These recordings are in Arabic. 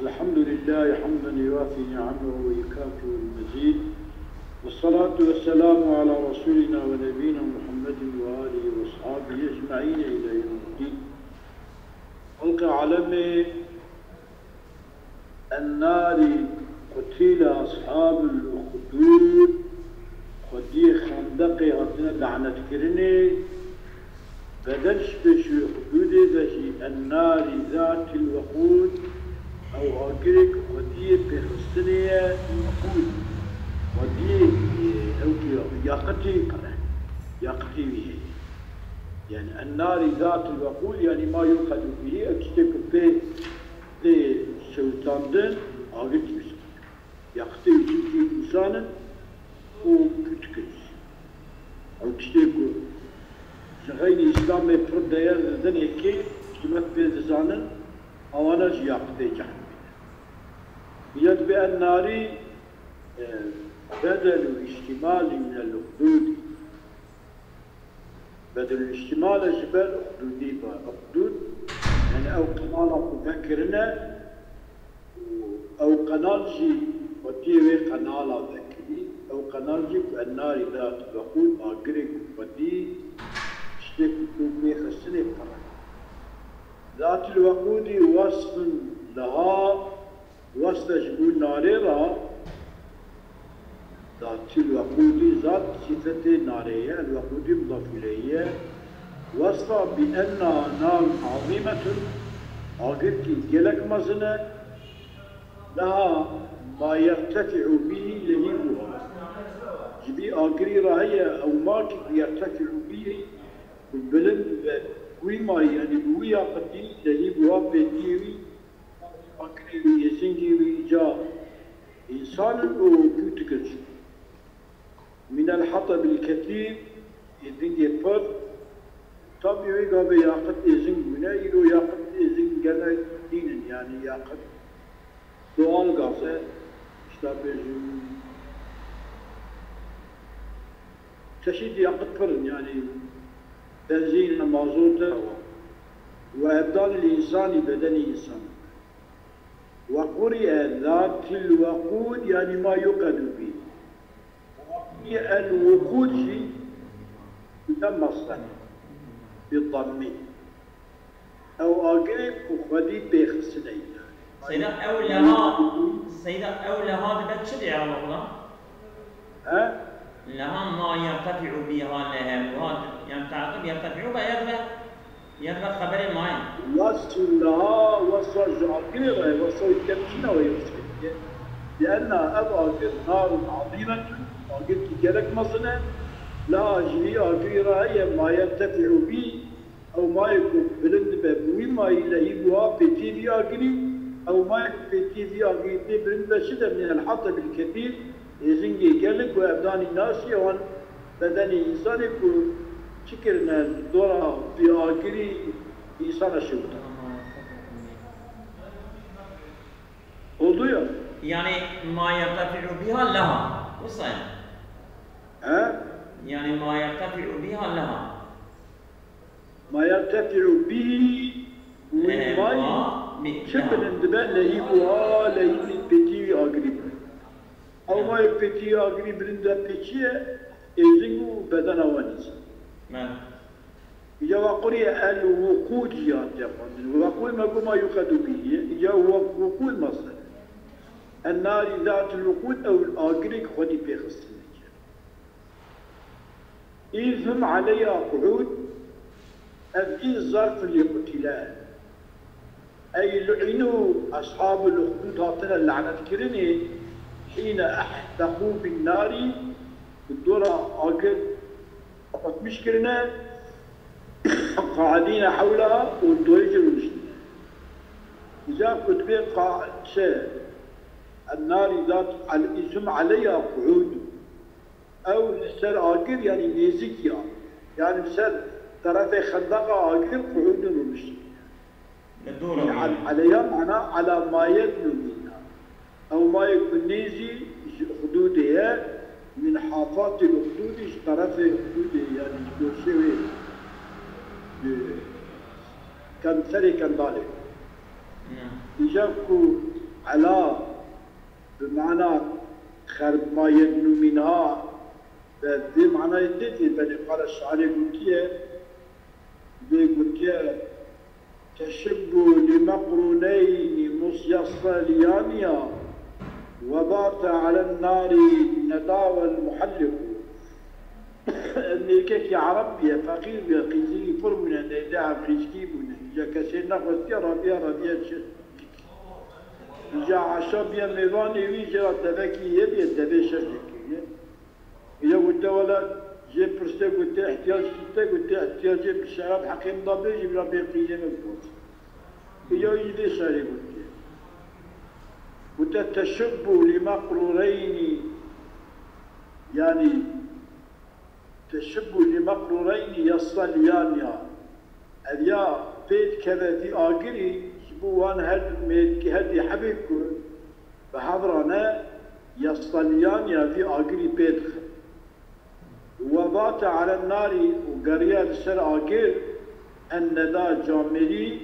الحمد لله حمدا يوافي نعمه ويكافئ المزيد، والصلاة والسلام على رسولنا ونبينا محمد وآله وأصحابه أجمعين إلى يوم الدين. ألقى علم النار قتيل أصحاب الأخدود خدي خندقي هاتنا لعنة كرني بدلش بشي خدودي بشي النار ذات الوقود أو أجرك خدي بخستنية الوقود خدي أو ياقتي قرأ ياقتي به، يعني النار ذات الوقود يعني ما يوقد به أكتك به سلطاندن آغت بسك ياقتي بسك إنسانا وكتكش أو كتكو زغيني إسلامي فرد ديار ذن يكي كتمت بيزانن أوانا جياقتي جحن بيد بأن ناري بدل الاشتمال من الأخدود، بدل الاشتمال جبال أخدودي بأخدود يعني أو قنال مفكرنا أو قنال جي وديوي قنال ذكري أو قنال جي النار ذات الوقود أجرك ودي اشتك كوبي خسني قرن ذات الوقود وصف لها وصف جبول ناريرا ذات الوقود ذات صفة نارية الوقود مضاف إليه وصف بأن نار عظيمة أجرك جلك مزنة لها ما يرتفع به لهيبها جبي أجري رأي أو ما يرتفع به بالبلد ويما يعني ويا قدي لهيبها بديوي أجري يسنجي جا إنسان وكتكش من الحطب الكثير إذن يفر طبيعي قابل ياقت إذن منا يلو ياقت إذن جنا دين يعني ياقت doğal gazı işte çeşitli yakıt fırın yani benzin, mazot ve ebdal insani bedeni insan. Ve kuri'e zatil vakud yani ma yukadu bi. Ve el vukud şey bir maslar bir dammi. Ev agirib ukhvadi bekhsineyi. سيدة أولها ببتشد يا الله ها؟ لها ما يرتفع بها لها وهذا يعني تعقب يرتفع يدرى خبر الماء وصل لها وصل جاكرة وصل كمشنا ويوصل لأنها أبعد نار عظيمة قلت جلك مصنع لا أجري أجريها هي ما يرتفع به أو ما يكون بلند بابوي ما يلهبها بتيري أجري أو ما يكفي في أغيثي برنبشدة من الحطب الكثير يزنجي قلق وأبدان الناس يوان بدني إنسان يكون شكرنا دورا في آخري إنسان الشبطة oldu ya. Yani ma yertafi'u biha laha. Nasıl? Ha? Yani ma yertafi'u biha laha. Ma yertafi'u bihi شبه اندباء لهيبوها لهيب البتيوي أقريب أو ما يبتيوي أقريب رندا بتيوي إذنو بدن وانيس إذا وقري الوقوديات يقول الوقود ما يقاد به إذا هو وقود مصدر النار ذات الوقود أو الأقريب خدي بيخصنك إذ هم عليها قعود أذ ظرف لقتلان أي لعنوا أصحاب الأخدود هاتنا اللعنة كرني حين أحتقوا بالنار الدورة أقل فقط مشكلنا قاعدين حولها والدويج المسلمين إذا كنت بقى النار ذات الإسم عليها قعود أو سر أقل يعني ميزيكيا يعني سر طرف خندقة أقل قعود المسلمين عليها معنى على ما يدنو منها أو ما يكون نيزي حدودها من حافات الأخدود طرف الأخدود يعني يسوي كان ثري كان ذلك إجابكو على بمعنى خرب ما يدنو منها بمعنى يدتي بل قال الشعر قلتيه تشب لمقرونين مصيصليانيا وبات على النار نداوى المحلق أمريكا عربية فقير قيزي فرمنا نداع قيزكيبنا إذا كسرنا قلتي ربيا إذا عشابيا ميواني ويجرى تبكي يبي التبي شركي إذا قلت ولا جيب برسته قلت احتياج كتا قلت احتياج بالشراب حقيم ضبي جيب ربي قيزي مبوط إذا يدي شاري قلت تشب لمقرورين يعني تشب لمقرورين يصليان أذيا بيت كذا في آخري شبوان هدي حبيبكم بحضرنا يصليان في آخري بيت وبات على النار وقرية السر آخر الندى جامري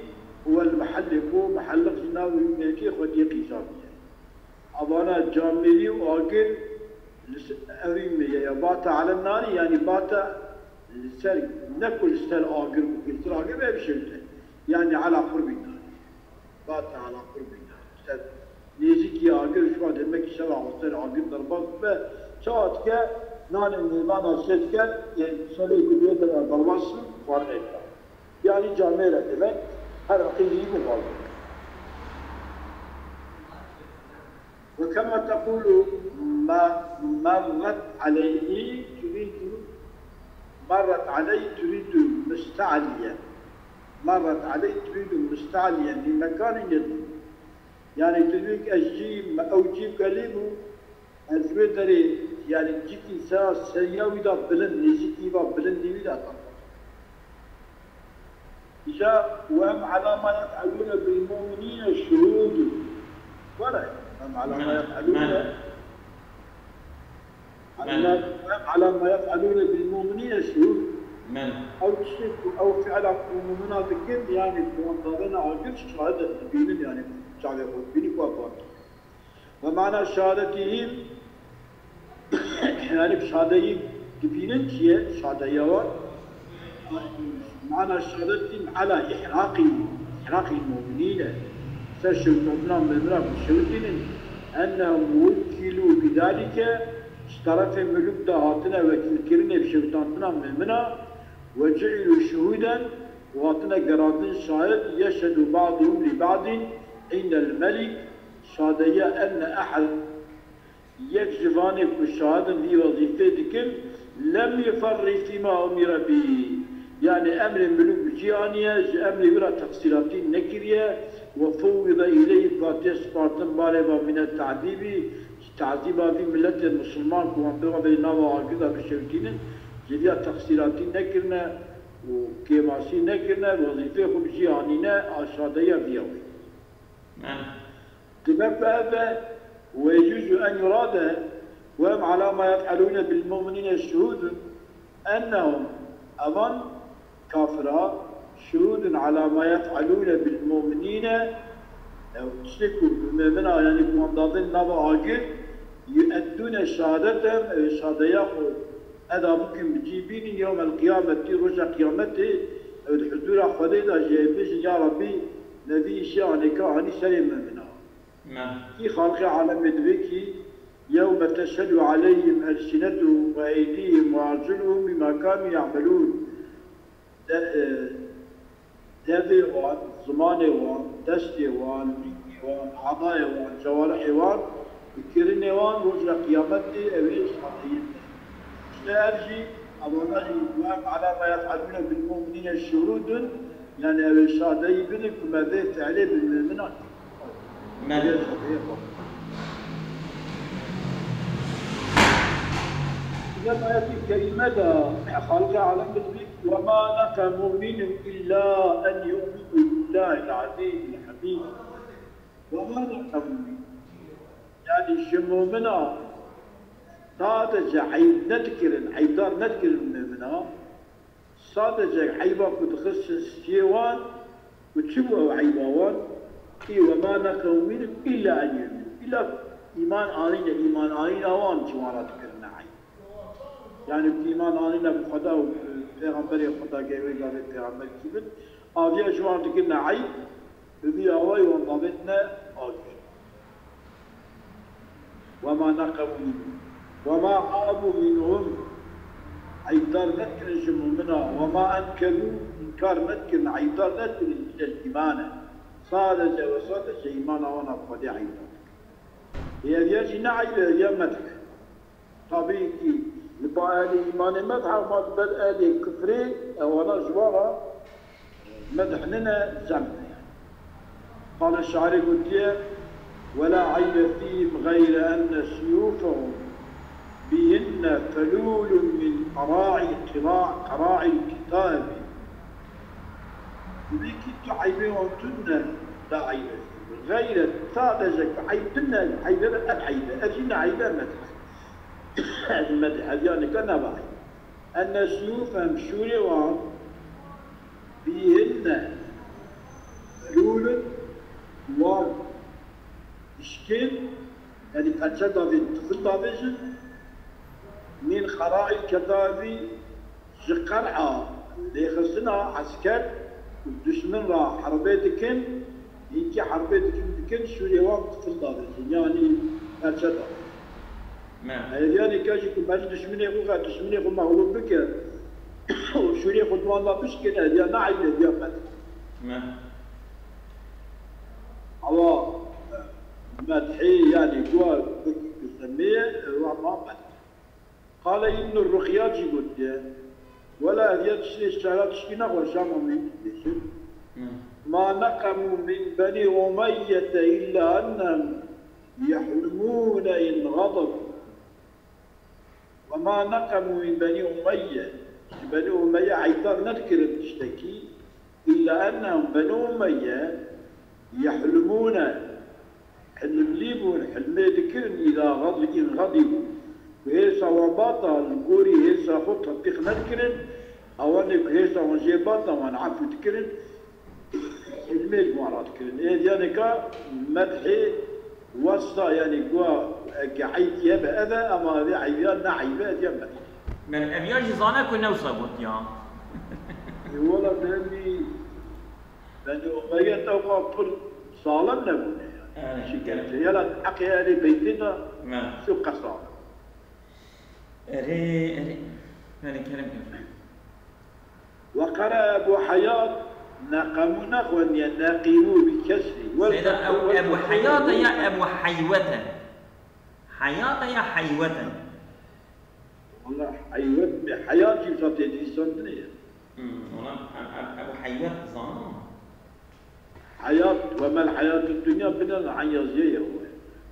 هو المحلق جناوي ملكي خديقي جامية أبانا جامري وآخر أريمية بات على النار يعني بات السر نكل السر آخر وقلت آخر ما بشلته يعني على قرب النار بات على قرب النار نيزيكي آخر شو هذا المكي شرع وسر آخر ضربات شاهد كا نان النيمان أسد كا يعني سري كبير ضربات وارد يعني جامعة demek her قيلي مغالب وكما تقول ما مرت عليه تريد مستعليا مرت عليه تريد مستعليا لمكان يدل يعني تريد أجيب أو جيب كلمه الفدري يعني جيكي ساس سياوي دا بلند نزيكي با بلند ويدا جاء وهم على ما يفعلون بالمؤمنين الشهود ولا على ما يفعلون على ما يفعلون بالمؤمنين الشهود أو تشرك أو فعل المؤمنات الكل يعني موظفين عاقل شهادة بين يعني شعب يقول بيني وبين ومعنى شهادتهم يعني بشهادتهم تبينن شيء شهادة يوان معنى شهادتهم على إحراق المؤمنين سشهدنا من رب الشهودين أنهم وكلوا بذلك اشترف ملوك دهاتنا وكلكرنا بشهودنا منا وجعلوا شهودا واتنا قرادين شاهد يشهد بعضهم لبعض عند الملك شهادية أن أحد يكشفان بالشهادة في وظيفتك لم يفرط فيما أمر به يعني أمر الملوك جيانية أمر وراء تقصيرات نكرية وفوض إليه قاتل سبارتن بالغا من التعذيب تعذيبا في ملة المسلمان كوان بغا بينا وعاقضا بالشوتين جديا تقصيرات نكرنا وكيماسي نكرنا وظيفة خب جيانينا أشهادية فيوي تبقى ويجوز أن يراد وهم على ما يفعلون بالمؤمنين الشهود أنهم أظن كافرة شهود على ما يفعلون بالمؤمنين أو تشركوا بالمؤمنين يعني بمنضادين نبع عاقل يؤدون شهادتهم شهادة يأخذ هذا ممكن بجيبين يوم القيامة رجع قيامته الحضور أخذنا جايبش يا ربي نبي شيئا عني سلم منها في خلق عالم مدركي يوم تشهد عليهم ألسنتهم وأيديهم وأرجلهم بما كانوا يعملون دافي وان زماني وان دستي وان وان عضاي وان جوارحي وان كرني وان رجل قيامتي أويش حقيقي لا أرجي أولا وهم على ما يفعلون بالمؤمنين الشهود يعني أويش هذا يبنك وما ذيت عليه بالمؤمنات لما يأتي كلمة خلق على مثلك وما نقم منهم إلا أن يؤمنوا بالله العزيز الحميد وما نقم منهم يعني شمو منا صادج عيب نذكر عيبدار نذكر منا صادج عيبا كنت خص سيوان وتشبه عيباوان وما نقموا منهم إلا أن يؤمنوا إلا إيمان آنين أوان جوارات كرنا عين يعني إيمان آنين بخدا وبيغمبر خدا جاوي قال بيغمبر كيبن آذية جوارات كرنا عين بذي أواي وانضبطنا آذية وما نقموا منهم وما قاموا منهم عيدار نذكر جمع منها وما أنكروا إنكار نذكر عيدار نذكر إلى الإيمان صادج وصادج إيمانا وانا بخدي عيدار هي دياجي نعيبه هي مدح طبيعي لبا آلي إيمان مدح وما تبال آلي كفري وانا جوارا مدحننا زمنا قال الشاعر قلت ولا عيب فيهم غير أن سيوفهم بهن فلول من قراع الكتاب بيكي تعيبهم تنا لا عيب غير صادجك عيبنا عيبنا العيبة أجينا عيبة مدح المدح يعني كنا بعيب أن سيوفهم شوريوان بهن فلول وإشكال يعني قد دافيد طفل دافيد من خراء الكتاب قرعة ليخصنا عسكر ودشمن را حربيتكن ينكي حربيتكن بكن سوريوان طفل دافيد يعني قد دافيد يعني كاجي كل دشمن يقول مغلوب بك وسوريا خدوان لا بشكل هذه نعيب هذه مدح الله مدحي يعني جوا بسميه وما مدح قال ابن الرقيات يقول ولا هذه الشعرات تشكينا وشاموا من ما نقموا من بني أمية إلا أنهم يحلمون إن غضبوا وما نقموا من بني أمية بني أمية عيطان نذكر تشتكي إلا أنهم بنو أمية يحلمون حلمليبون حلمي ذكرن إذا غضبوا وهيسا وباطا الكوري هيسا خطة تخ نذكرن أوانك هيسا ونجيباطا ونعفو ذكرن حلمي المعرض ذكرن إيه يعني كا مدحي وسطا يعني قوا كعيد يبا أذا أما هذه عيبان نعيبا هذه مدحي من أبياج زانك ونوصى بوتيا والله بني أمية توقع كل صالم نبونا يعني شكرا يلا حقي هذه بيتنا سوق صالم أري مالك كلام وقرأ أبو حياة نقموا نقوا ناقموا بكسر سيدا أبو حياة يا أبو حيوة حياة يا حيوة والله حيوة حياة جيب صوت يدرسون دنيا والله أبو حيوة زان حياة وما الحياة الدنيا بنا عيازية هو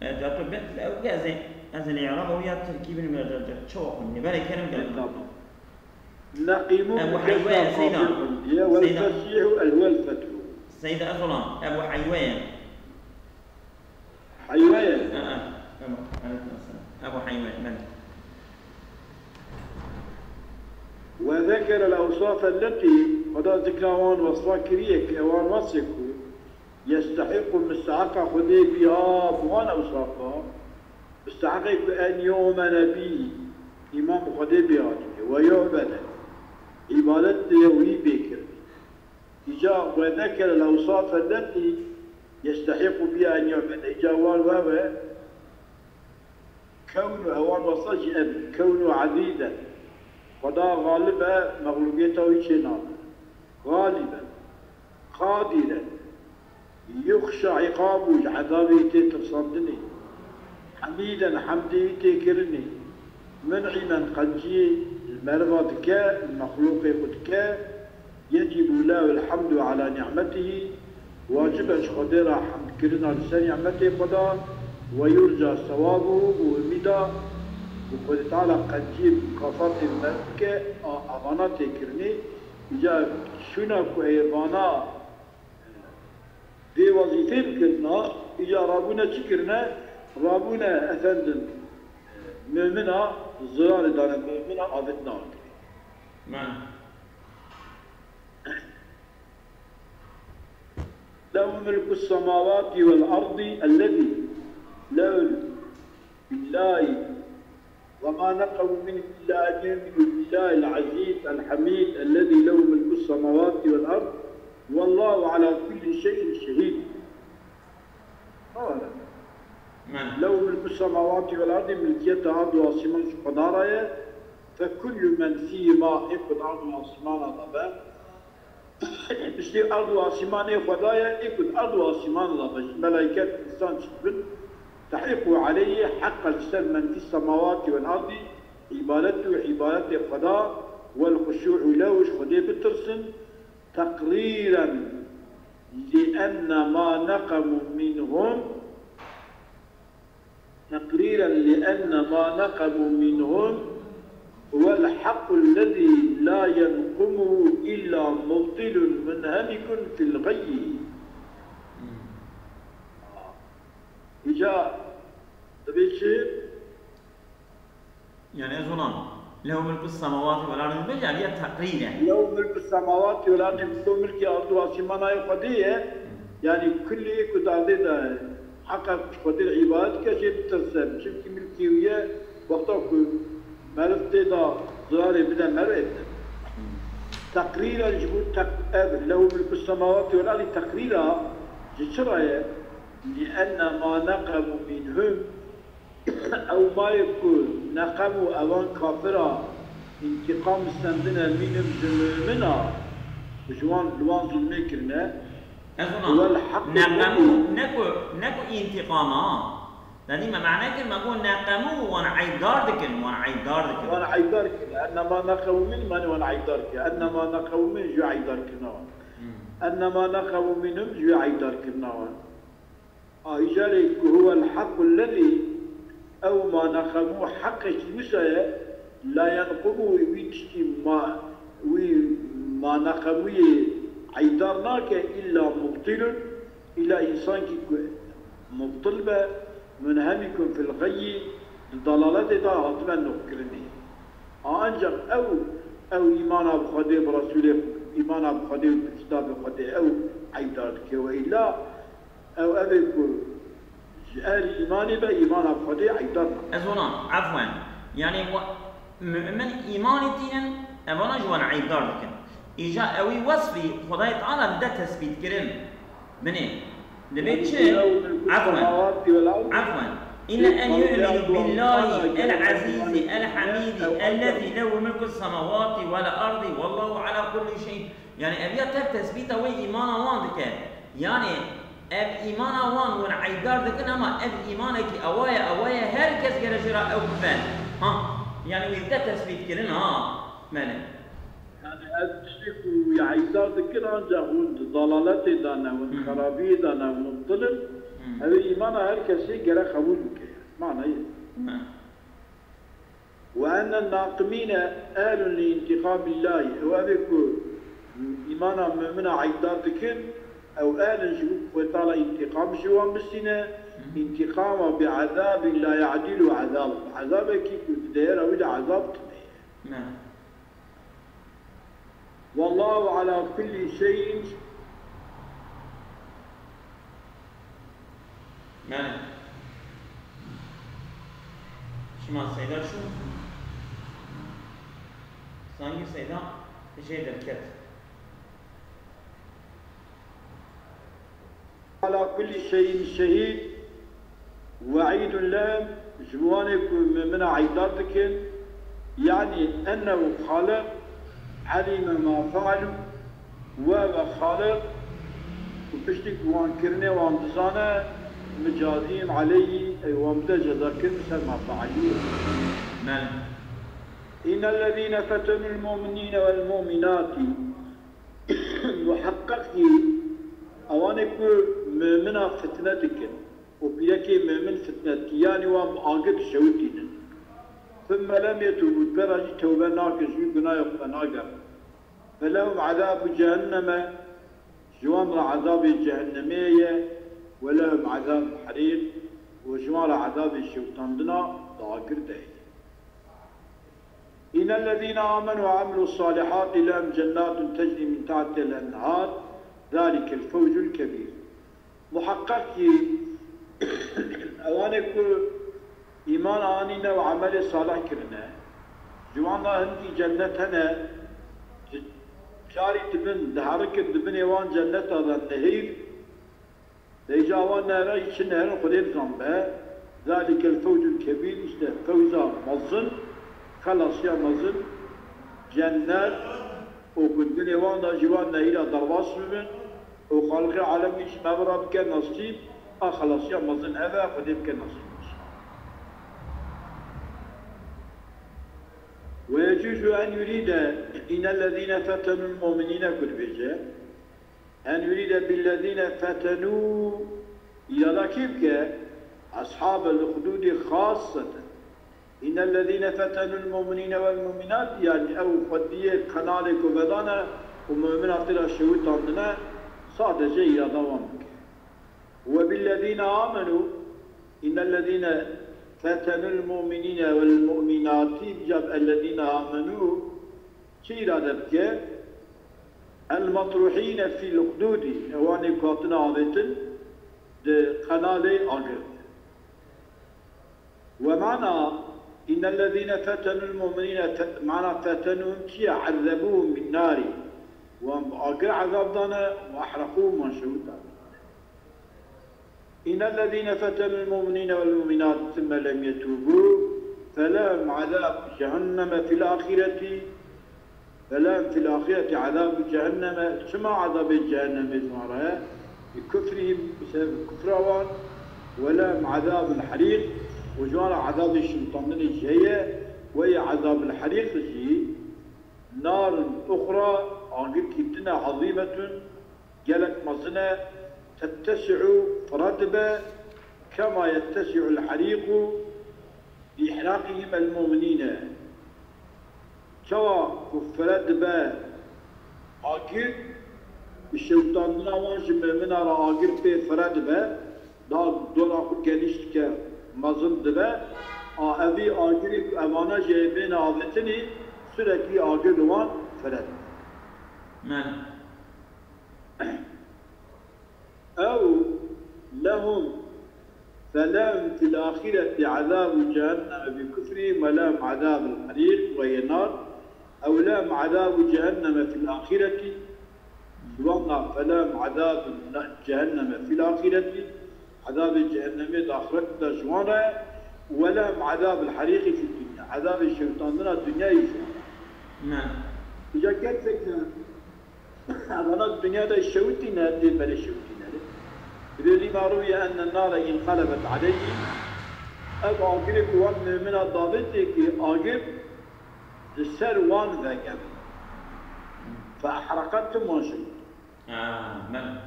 جاتو بنت الأوجه زين أزل الإعراب ويا تركيب المرجع شوق من بالي كلام قال نقيم أبو حيوان سيدا والفسيح هو الفتح سيدا أصلا أبو حيوان أبو حيوان من وذكر الأوصاف التي قد ذكرها وصفا كريك وان وصفه يستحق المستحق خذي بها بوان أوصافها مستحق أن يؤمن به إمام خذي بها ويعبد عبادته ويبكر إجا وذكر الأوصاف التي يستحق بها أن يعبد إجا وهو كونه وان وصج كونه عديدا ودا غالبا مغلوبيته ويشنا غالبا قادرا يخشى عقابه عذابه تصدني حميدا حمدي تكرني منعما قد جي المرض كا المخلوق قد كا يجب له الحمد على نعمته واجب قدر حمد كرنا لسان نعمته قدا ويرجى ثوابه ومدى وقد تعالى قد جيب كفرت الملكة أغانا تكرني إجا شنك وإيبانا دي وظيفين كرنا إجا رابونا تكرنا رابونا أثندن مؤمنا الزرار دانا مؤمنا أبدنا لا له ملك السماوات والأرض الذي له بالله وما نقموا منه إلا أن يؤمنوا بالله العزيز الحميد الذي له ملك السماوات والأرض والله على كل شيء شهيد. له ملك السماوات والأرض ملكية أرض واسمان قدارة فكل من فيما يكون أرض واسمان الله بس أرض واسمان خدايا يكون أرض واسمان الله ملائكة إنسان شبن تحقق عليه حق السلم من في السماوات والأرض عبادته عبادة الخداء والخشوع له خدي بترسن تقريرا لأن ما نقموا منهم هو الحق الذي لا ينقمه إلا مبطل منهمك في الغي. إجا تبي شيء يعني أظن له ملك السماوات والأرض يعني تقريبا له ملك السماوات والأرض له ملك الأرض والسماء يقضيه يعني كل يكون هذا حقق قدر عبادة كشيء ترسم شبك ملكية وقتك ملفت دا زراري بدا مرد تقريرا جبوت له ملك السماوات والأرض تقريرا جشرة لأن ما نقموا منهم أو ما يكون نقموا أوان كافرة انتقام السندنا منهم ظلمنا جوان لوان ظلمي كرنا هو الحق نقموا نكو انتقاما لأن ما معناه كلمة نقول نقموا وانا عيدار ذكر لأن ما نقموا من من وانا عيدار أن ما نقموا من جو عيدار كنا أن ما نقموا منهم جو عيدار كنا إجارك هو الحق الذي أو ما نقموا حق الشمسة لا ينقموا ويتشتي ما نقموا عيدارناك إلا مبطل إلى إنسان مبطل منهمكم في الغي الضلالات دا هاتما نذكرني أنجر أو إيمان بخدي برسوله إيمان بخدي بكتاب بخدي أو عيدارك وإلا أو أبيكو جاء إيماني بإيمان بخدي عيدارنا أزونا عفوا يعني من إيماني تين أولا جوان عيدارك إجا أوي وصفي خداي تعالى بدا تثبيت كرن بني دبيت شيء عفوا إلا أن يؤمنوا بالله العزيز الحميد الذي له ملك السماوات والأرض والله على كل شيء يعني أبيات تثبيت أوي إيمانا وان ذكر يعني أب إيمانا وان ونعيدار ذكر أما أب إيمانك أوايا هر كس جرجرا أو كفان يعني ويبدأ تثبيت كرن مالك يعني أتشتكوا يعيدار ذكر أن جاهون ضلالات دانا والخرابي دانا ومبطل هذا إيمان هالكسي جرى قبول بك معنى إيه؟ وأن الناقمين آل لانتقام الله وأبيكو إيمانا من عيدار ذكر أو آل شبك وطالة انتقام شوان بالسنة انتقام بعذاب لا يعدل عذابك كدير وإذا عذاب تنيه والله على كل شيء مالك شما السيدة شو؟ سانجي السيدة شيء دركت على كل شيء شهيد وعيد لهم جوانك من عيداتك يعني أنه خالق علم ما فعلوا وهو خالق وبشتك وان كرني وان دزانه مجازين عليه أي وامده جزاكر مثل ما فعلوا نعم إن الذين فتنوا المؤمنين والمؤمنات وحققت أوانك مؤمنا فتنتك وبيك مؤمن فتنتك يعني وام آقت شوتين ثم لم يتوبوا برج توبة ناقص يقنا يقنا فلهم عذاب جهنم جوان عذاب الجهنمية ولهم عذاب الحريق وجوان عذاب الشيطان دنا ضاقر دهي إن الذين آمنوا وعملوا الصالحات لهم جنات تجري من تحتها الأنهار ذلك الفوز الكبير محقق اوانك ايمان آنينا وعمل صالح كرنا جوانا هندي جنتنا شاري تبن دهارك تبن يوان جنة هذا النهير ليجاوانا رأي شنهر قدير زنبه ذلك الفوز الكبير işte فوزا مزن خلاص يا مزن جنات وكل يوان دا جوان نهير درواس من وخلق عالم إيش مبرا بك نصيب خلاص يا مزن هذا قدير بك نصيب ويجوز أن يريد إن الذين فتنوا المؤمنين كل بيجا أن يريد بالذين فتنوا يركبك أصحاب الخدود خاصة إن الذين فتنوا المؤمنين والمؤمنات يعني أو قدية قنالك وبدانا ومؤمنات الشهود عندنا صادق إلى دوامك وبالذين آمنوا إن الذين فتنوا المؤمنين والمؤمنات جاب الذين آمنوا شيء رادبك المطروحين في الخدود واني كاتنا عادتن قنالي أجر ومعنى إن الذين فتنوا المؤمنين معنى فتنوهم كي عذبوهم بالنار وأجر عذاب دانا وأحرقوهم منشوطا إن الذين فتنوا المؤمنين والمؤمنات ثم لم يتوبوا فلهم عذاب جهنم في الآخرة فلهم في الآخرة عذاب جهنم شما عذاب جهنم اسمها بكفرهم بسبب كفرهم ولهم عذاب الحريق وجوانا عذاب الشيطان الجاية وهي عذاب الحريق جي نار أخرى عقد كتنا عظيمة جلت مصنع تتسع فرتبة كما يتسع الحريق بإحراقهم المؤمنين كوا فرتبة عقد الشيطان نوانش من را عقد في فرتبة دول أخذ كنيشتك مازن دبا أبي عقد أمانة جايبين عادتني sürekli acil olan feled. أو لهم فلهم في الآخرة عذاب جهنم بكفرهم ولهم عذاب الحريق وهي نار أو لهم عذاب جهنم في الآخرة فلهم عذاب جهنم في الآخرة عذاب جهنم آخرة جوانا ولهم عذاب الحريق في الدنيا عذاب الشيطان من الدنيا يجوا نعم. إذا كانت فكرة أنا الدنيا ده الشوتينا دي بلا الشوتينا بدليل ما روي أن النار انقلبت عليه أبو أقرب وان من الضابط كي أقرب السر وان ذاك فأحرقت منشط. نعم.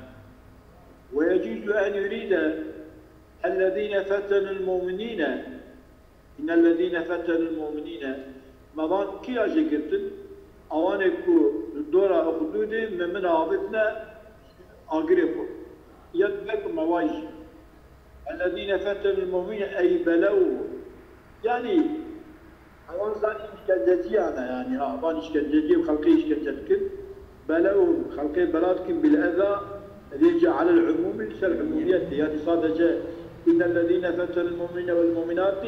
ويجوز أن يريد الذين فتنوا المؤمنين إن الذين فتنوا المؤمنين مضان كي أجيكتن أوانكو الدورة أخدودي من عابتنا أقربو يدبك مواجه الذين فتنوا المؤمنين أي بلوه يعني أوان زاني إشكالجتي أنا يعني أوان إشكالجتي وخلقي إشكالجتكن بلوهم خلقي بلادكن بالأذى رجع على العموم لسر عموميته يعني صادجة إن الذين فتنوا المؤمنين والمؤمنات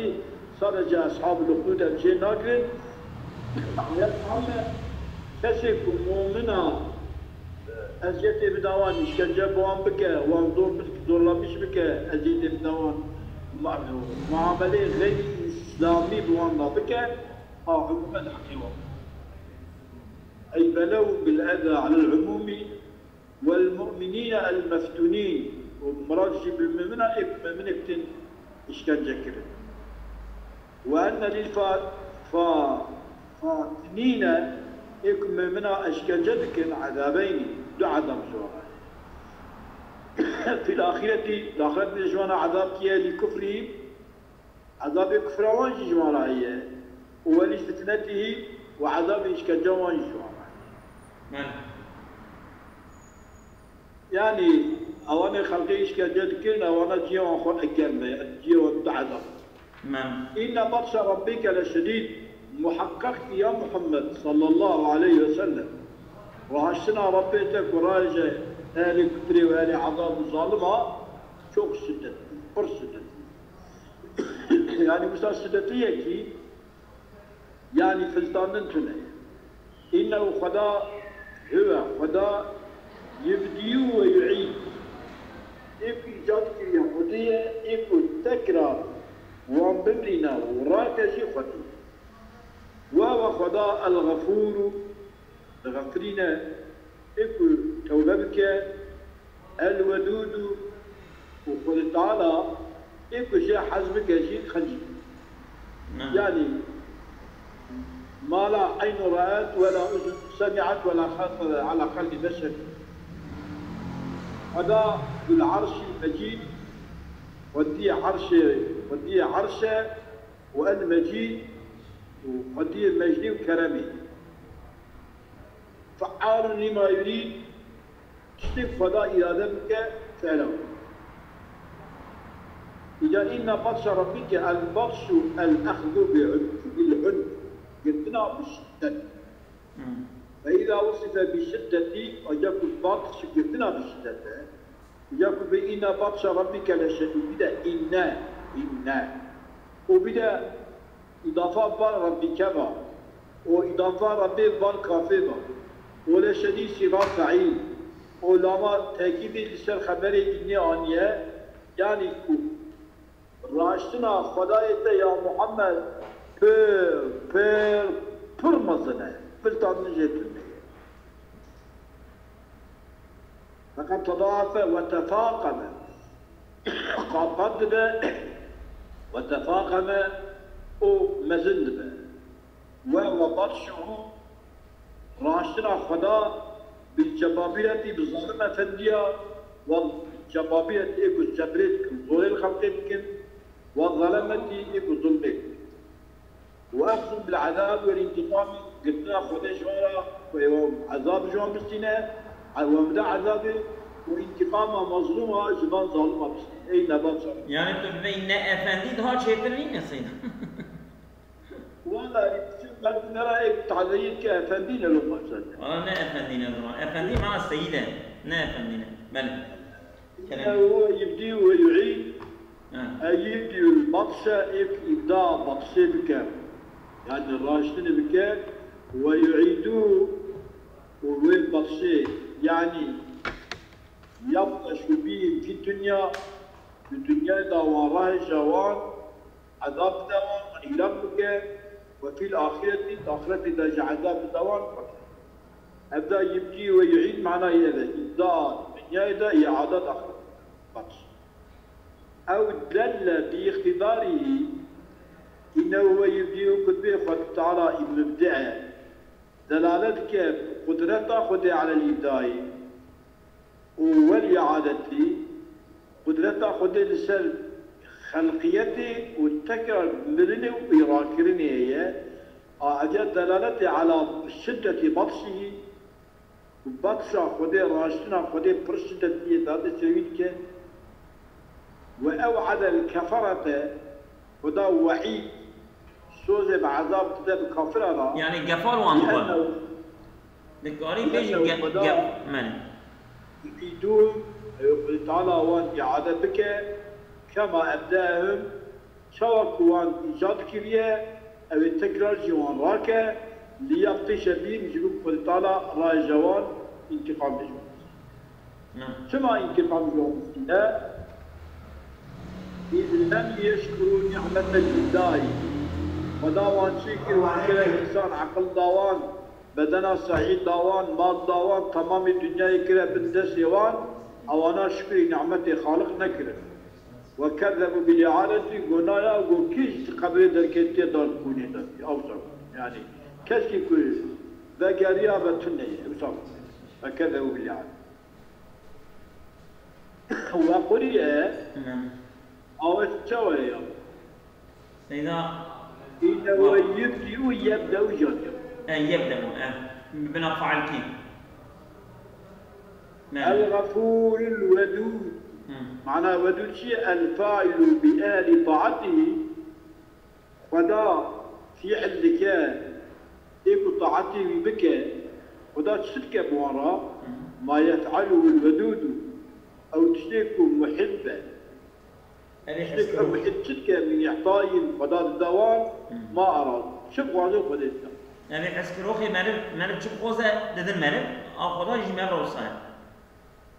صادجة أصحاب الأخدود أمشي ناقرين كسب مؤمنا أزيت بدوان إشكالجة بوان بك وان دور لابش بك أزيت بدوان معاملة غير إسلامي بوان بك عموما حقيقة أي بلو بالأذى على العموم والمؤمنين المفتونين ومراجع بالمؤمنة مؤمنة إشكالجة كرة وأن فاتنين يكون منا أشكالجتك عذابين دو عذاب جوانا في الآخرة جوانا عذاب كيه لكفرهم عذاب كفروان جوانا هي ولفتنته وعذاب إشكالجوان جوانا يعني أوانا خلقي إشكالجتك أوانا جيوان خون أكلمة جيوان دو عذاب إن بطش ربك لشديد محقق يا محمد صلى الله عليه وسلم وهشنا ربيتك وراجع آل كفري وآل عذاب الظالمة çok şiddetli, pır şiddetli. Yani mesela şiddetiye ki yani fizdanın tüne. İnnehu Khada huve Khada yibdiyu ve yu'id. İlk icat kiriya Khudiye, ilk tekrar وانبرنا وراكزي خطي وهو خدا الغفور غفرنا اكو توبك الودود وقل تعالى اكو شيء حزبك شيء خنجي يعني ما لا عين رأت ولا أذن سمعت ولا خطر على قلب بشر هذا بالعرش المجيد ودي عرشه والمجيد ودي المجد وكرمه فعال لما يريد تشتك فضاء إرادتك فعله إذا إن بطش ربك البطش الأخذ بالعنف قلتنا بالشدة فإذا وصف بالشدة وجاك البطش قلتنا بالشدة يقول بإن بطش ربك لشديد بدا إنا وبدا إضافة بار ربك با وإضافة ربي بار كافي با ولا شديد صفات فعيل ولما تأكيد لسر خبري إني آنية يعني راشتنا خدايت يا محمد پر مزنه فلتان نجيتني فقد تضاعف وتفاقم قابض وتفاقم ومزند وهو بطشه راشنا خدا بالجبابرة بالظلمة فندية والجبابرة إيكو الجبريت كنزول الخلق يمكن والظلمة إيكو ظلمك وأخذ بالعذاب والانتقام قلنا خدا شوارا وعذاب جوان بستنا ومدى عذابه وانتقامه مظلومه جبان ظالمه بس اي نبات صار يعني بين افندي ده شيطرين يا سيدي والله شوف نرى تعذيب كافندينا لو ما والله لا افندينا افندي مع السيده لا افندينا بل هو يبدي ويعيد يبدي البطشه ابداء بطشه بك يعني الراشدين بك ويعيدوه ووين بطشه يعني يبطش به في الدنيا دوان راه جوان عذاب دوان يرمك وفي الآخرة درجة عذاب دوان أبدأ يبكي ويعيد معناه هذا إبداء الدنيا دا إعادة آخرة بطش أو دل باقتداره إنه هو يبدي كتبه خد تعالى المبدع دلالتك قدرته خدي على الإبداع والإعادة قدرته خدي لسر خلقيته والتكرار مرنه ويراكرنه هي أجد دلالته على شدة بطشه وبطشه خدي راشتنا خدي برشدة هذا سويتك وأوعد الكفرة وده وعيد سوزه بعذاب تده بكافرة يعني جفار وانقوا دكاري بيجي من يريدون يقول تعالى وان إعادة بك كما أبداهم شوك وان إيجاد كريه أو التكرار جوان راكه ليبطش بهم يجيبون قل تعالى راي جوان انتقام بجوان كما انتقام جوان لا إذ لم يشكروا نعمة الإبداع وداوان شكر وان كلا إنسان عقل داوان بدنا سعيد داوان مال داوان تمام الدنيا يكره بندس يوان أوانا شكري نعمة خالق نكره وكذبوا بالإعادة قلنا وقل كيش قبل دركتي دار كوني دار أوصل يعني كيش كل ذكريا بتني أوصل وكذبوا بالإعادة وقرئ أو التوالي إذا إنه يبدأ ويبدأ ويجد يبدأ بنفعل كيف الغفور الودود معناه ودود شيء الفاعل بآل طاعته ودا في عندك إيكو طاعته بك ودا تشتك بورا ما يفعله الودود أو تشتكه محبة أو تشتك من يحتاج فضاء الدوام ما أراد شوف واجب بديتنا يعني حسكروخي مرب شو خوزة لدن مرب أخذها يجي مرة وصايا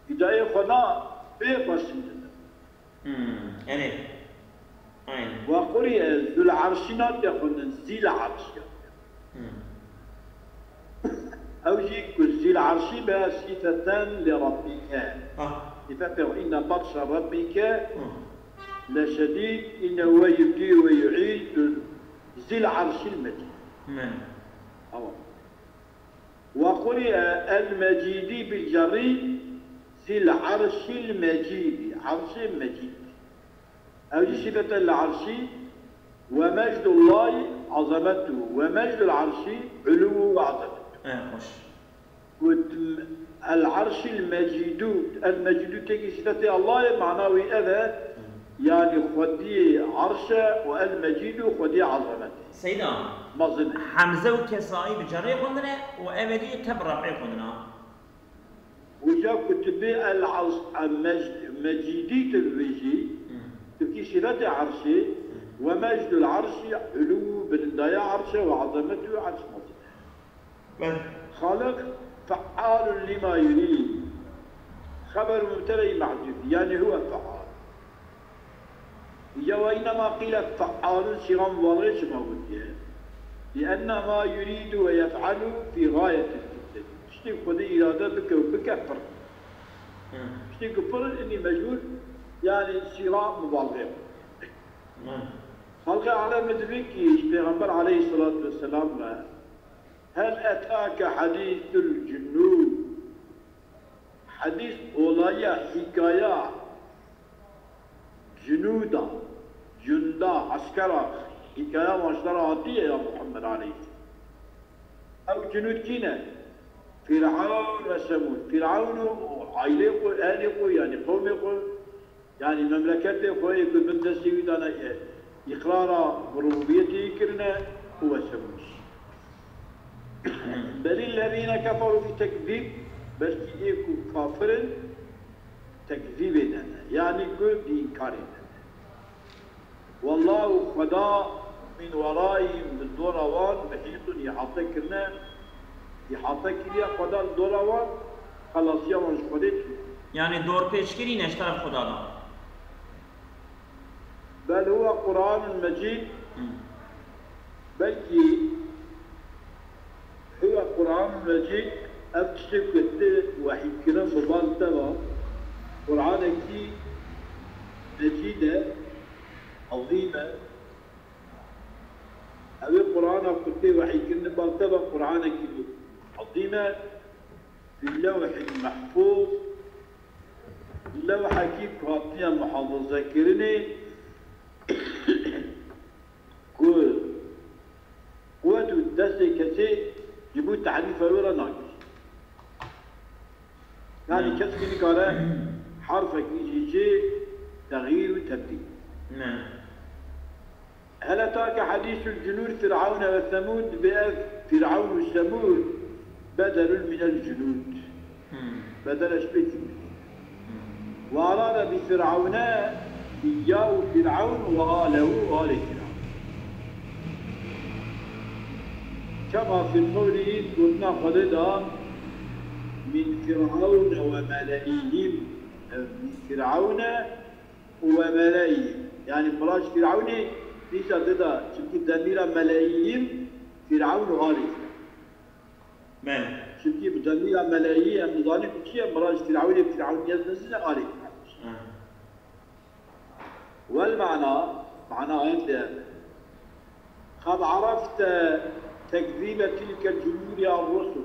إذا يخنا إيه بس يعني أين وقولي ذو العرشنا يخنا ذي العرش أو جيك ذي العرش بها صفتان لربك صفة إن بطش ربك لشديد إنه يبدي ويعيد ذي العرش المجيد وقرئ المجيد بالجري ذي العرش المجيد عرش مجيد أو صفة العرش ومجد الله عظمته ومجد العرش علوه وعظمته العرش المجيد تيجي صفة الله معناه هذا يعني خدي عرشه والمجيد خدي عظمته سيدا مظن حمزة وكسائي بجري قندنا وأبدي تبرع قندنا وجا كتبي العرش مجيدي الوجي تبكي صفة عرشه ومجد العرش علو بالدايا عرشه وعظمته عرش مظن خالق فعال لما يريد خبر مبتدئ محذوف يعني هو فعال وإنما قيل فعال صيغة مبالغة موجودة لأن ما يريد ويفعل في غاية الجد اشتي خذي إرادة بك وبكفر اشتي كفر إني مجهول يعني صيغة مبالغة خلق على مدرك پیغمبر عليه الصلاة والسلام هل أتاك حديث الجنود حديث أولايا حكاية جنودا جندا عسكرا حكاية مشتراتية يا محمد عليه أو جنود كنا فرعون وثمود فرعون وعائلته أهله يعني قومه يعني مملكته يكون بالتسوية أنا إقرار بربوبيته كرنا هو ثمود بل الذين كفروا في تكذيب بس يكون كافر تكذيبنا يعني كل بإنكارنا والله خدا من ورائهم بالدوروان محيط يحاطكنا يحاطكنا خدا الدوروان خلاص يوم خدت يعني دور پیشگیری نشتر خدا دا بل هو قرآن مجيد بلكي هو قرآن مجيد أكشف كتير وحي كرام ببالتبا قرآن كي مجيدة عظيمة أبي قرآن كتير وحي كرام ببالتبا قرآن كي عظيمة في اللوح المحفوظ اللوحة كيف كاتية محافظة كرني قوة الدسة كسي يبو تعريف ولا ناقص يعني كسكني كاره حرفك يجي شيء تغيير وتبديل نعم هل أتاك حديث الجنود فرعون وثمود بأذ فرعون وثمود بدل من الجنود بدل اشبيت وأراد بفرعون إياه فرعون وآله وآل فرعون كما في القول قلنا قددا من فرعون وملئهم من فرعون وملئهم يعني فراش فرعون ليس ضد شبكي ضمير ملئهم فرعون وآل فرعون شبكي بضمير ملئهم نظاني كتير فراش فرعون يزنزل آل فرعون والمعنى معنى أنت قد عرفت تكذيب تلك الجنود الرسل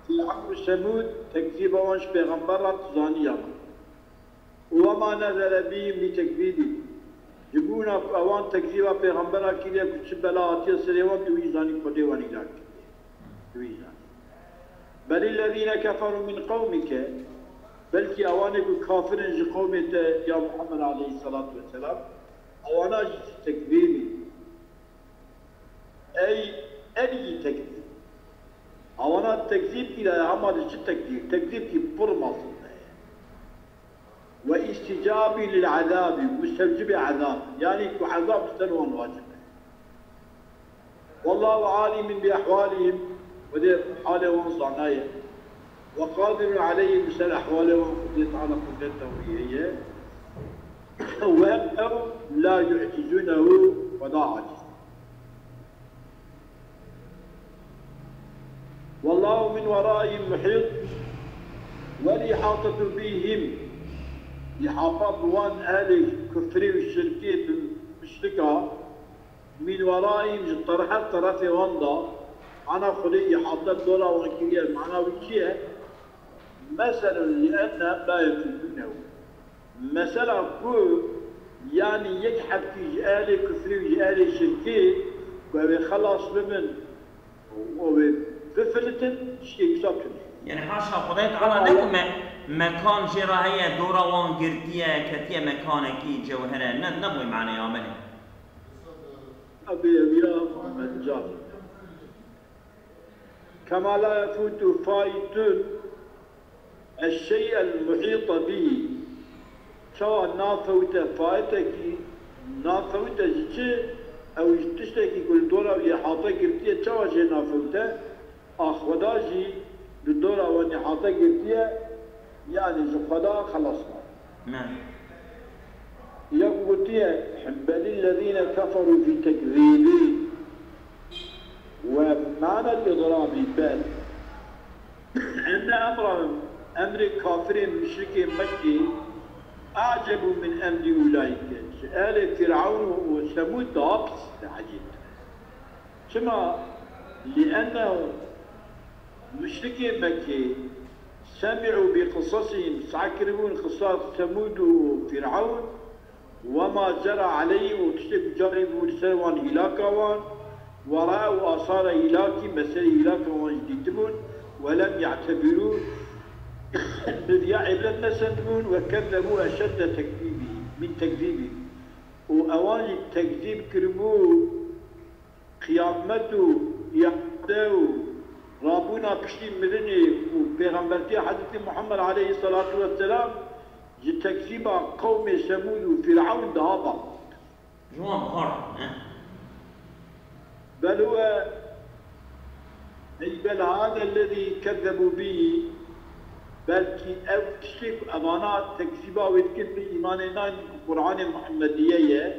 في عمر ثمود تكذيب وانش بيغمبرات زانية وما نزل بهم لتكذيبه يقولون اوان تكذيب بيغمبرات كليا كتشب لاتي سليوان تويزاني قديواني لك تويزاني بل الذين كفروا من قومك بلكي اوانك كافرين قومك يا محمد عليه الصلاة والسلام اوانا تكذيبي أي تكذيب أولا التكذيب إلى عمل التكذيب تكذيب كي برمص واستجاب للعذاب مستوجب عذاب يعني عذاب استنوان واجب والله عالم بأحوالهم ودير حاله وانصعنايا وقادر عليه مثل أحواله وقدرت على قدرته هي وهم لا يعجزونه ولا عجز والله من ورائهم محيط والإحاطة بهم إحاطة وان أهل الكفر والشركية المشركة من ورائهم طرف وانضا أنا خلي إحاطة دولة وانكية المعنوية مثلا لأنهم لا يفيدونه مثلا كل يعني يجحد في أهل الكفر وأهل الشركية ويخلص بمن وبفلتن شيء يسافر يعني حاشا خدای تعالی نکن مکان جرا هي دورا وان گرتیه کتیه مکانه کی جوهره نبوی معنی عامله أبي يا محمد جابر كما لا يفوت فائت الشيء المحيط به سواء نافوت فائتك نافوت جيش أو تشتكي كل دورة ويحاطة قرتية سواء شيء نافوته أخذاجي بالدورة والنحاطة قرتية يعني زخدا خلصنا نعم يقول بل الذين كفروا في تكذيبي ومعنى الإضراب بل أن أمر كافر مشرك مكي أعجب من أمر أولئك آل فرعون وثمود ضابط عجيب كما لأنه مشركي مكي سمعوا بقصصهم سعكرون قصص ثمود وفرعون وما جرى عليه وتشتك جربوا لسوان هلاكوان ورأوا آثار هلاك مثل هلاكوان جديدون ولم يعتبروا بذياء لم سنون وكذبوا أشد تكذيبه من تكذيبه وأوان التكذيب كرموا قيامته يحدوا رابونا بشتي مدني وبيغمبرتي حضرت محمد عليه الصلاة والسلام تكذيب قوم ثمود وفرعون دهابا جوان بخار بل هو بل هذا الذي كذبوا به بلكي أو تشريك أمانات تكذيبا ويتكلم بإيماننا القرآن المحمدية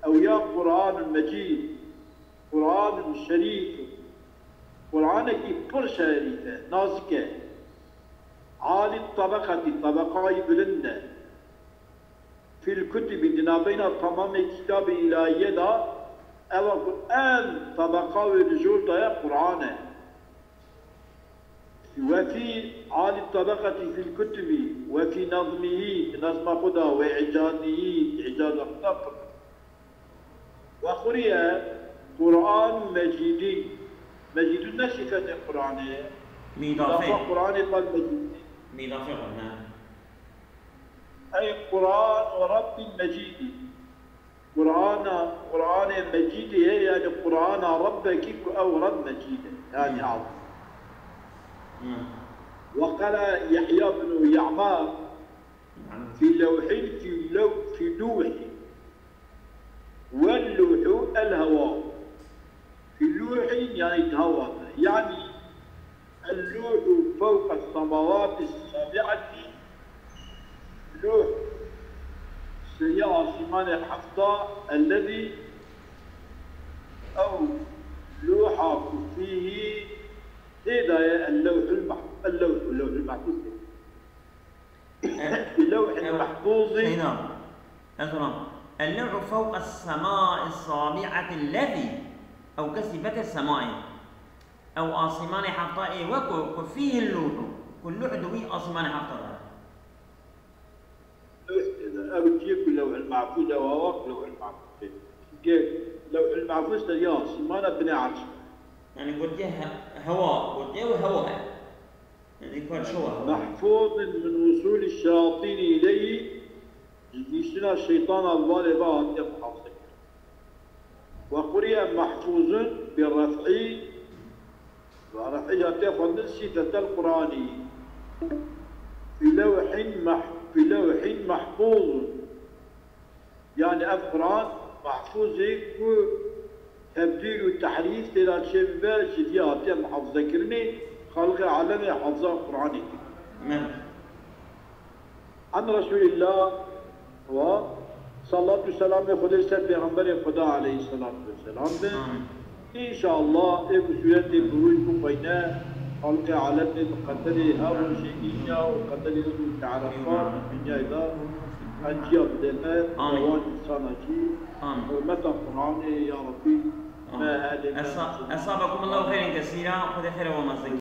أو يا قرآن المجيد قرآن الشريف قرآن كي بر شريفة نازكة عالي الطبقة طبقة بلندة في الكتب دنابين تمام كتاب إلهية دا أو قرآن طبقة ورجول دا قرآن وفي عالي الطبقة في الكتب وفي نظمه نظم قدا وإعجازه إعجاز الطبق وقرئ قرآن مجيد مجيد النشفة القرآن ميضافة قرآن قال مجيد ميضافة قلنا أي قرآن ورب مجيد قرآن مجيد يعني قرآن ربك أو رب مجيد يعني عظيم وقال يحيى بن يعمار في لوح في لوح واللوح الهواء في لوح يعني هواء يعني اللوح فوق السماوات السابعة لوح سيارة سمان حفظة الذي أو لوحة فيه هذا اللوح المحفوظ اللوح المحفوظ نعم اللوح فوق السماء السابعة الذي أو كسبت السماء أو آسمان حفظة وفيه اللوح كل لوح دوي آسمان حفظة أو تجيب اللوح المحفوظ أو اللوح المحفوظ لوح المحفوظ يا سمان بن عرش يعني وجه هواء وجه هواء يعني يكون شو محفوظ من وصول الشياطين إليه يسنا الشيطان الظالم يبحث وقرئ محفوظ بالرفع ورفعها تأخذ صفة القرآن في لوح في لوح محفوظ يعني القرآن محفوظ هيك تبديل وتحريف إلى شباب شديات محافظة كرني خلق عالمي حافظة قرآني. عن رسول الله وصلاة والسلام خدا سر پیغمبر خدا عليه الصلاة والسلام إن شاء الله بسورة بروج بين خلق عالم مقدر هذا شيئين وقدر التعرفات من جايدا أنجيب دماء روان إنسان أجيب حرمة القرآن يا ربي ما هذه أصابكم الله خيرا كثيرا خذ خير ومزيد.